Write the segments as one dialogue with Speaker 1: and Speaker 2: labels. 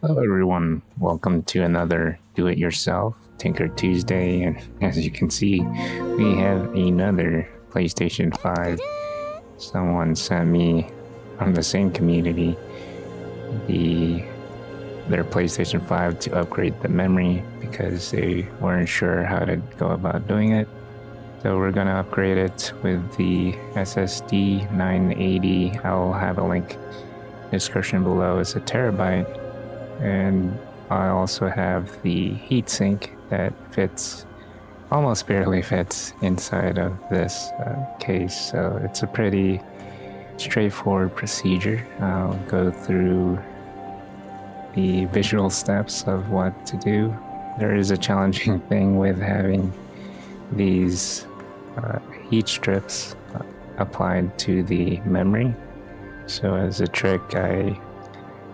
Speaker 1: Hello everyone, welcome to another Do-It-Yourself Tinker Tuesday, and as you can see, we have another PlayStation 5. Someone sent me from the same community their PlayStation 5 to upgrade the memory because they weren't sure how to go about doing it. So we're gonna upgrade it with the SSD 980. I'll have a link in the description below. It's a terabyte. And I also have the heatsink that almost barely fits inside of this case. So it's a pretty straightforward procedure. I'll go through the visual steps of what to do. There is a challenging thing with having these heat strips applied to the memory. So as a trick, I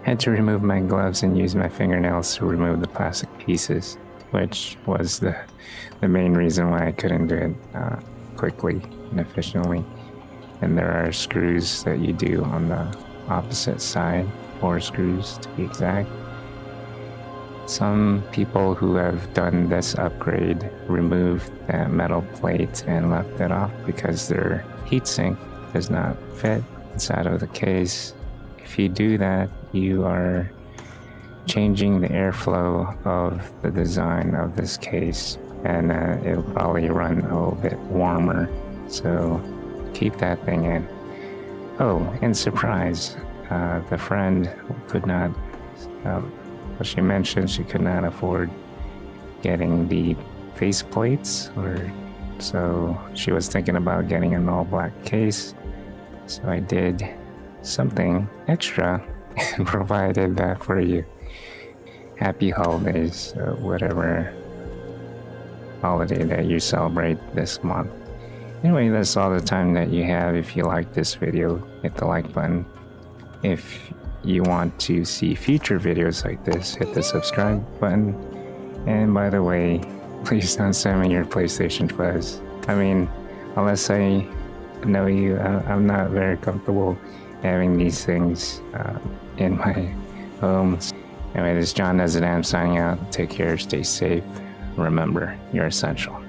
Speaker 1: had to remove my gloves and use my fingernails to remove the plastic pieces, which was the main reason why I couldn't do it quickly and efficiently. And there are screws that you do on the opposite side, 4 screws to be exact. Some people who have done this upgrade removed that metal plate and left it off because their heatsink does not fit inside of the case. If you do that, you are changing the airflow of the design of this case, and it'll probably run a little bit warmer. So keep that thing in. Oh, and surprise, the friend could not, she mentioned she could not afford getting the face plates, so she was thinking about getting an all black case. So I did something extra and provided that for you. Happy holidays, whatever holiday that you celebrate this month. Anyway, that's all the time that you have. If you like this video, hit the like button. If you want to see future videos like this, hit the subscribe button. And by the way, please don't send me your PlayStation 5s. I mean, unless I know you, I'm not very comfortable having these things in my home. Anyway, this is Nezodam signing out. Take care, stay safe. Remember, you're essential.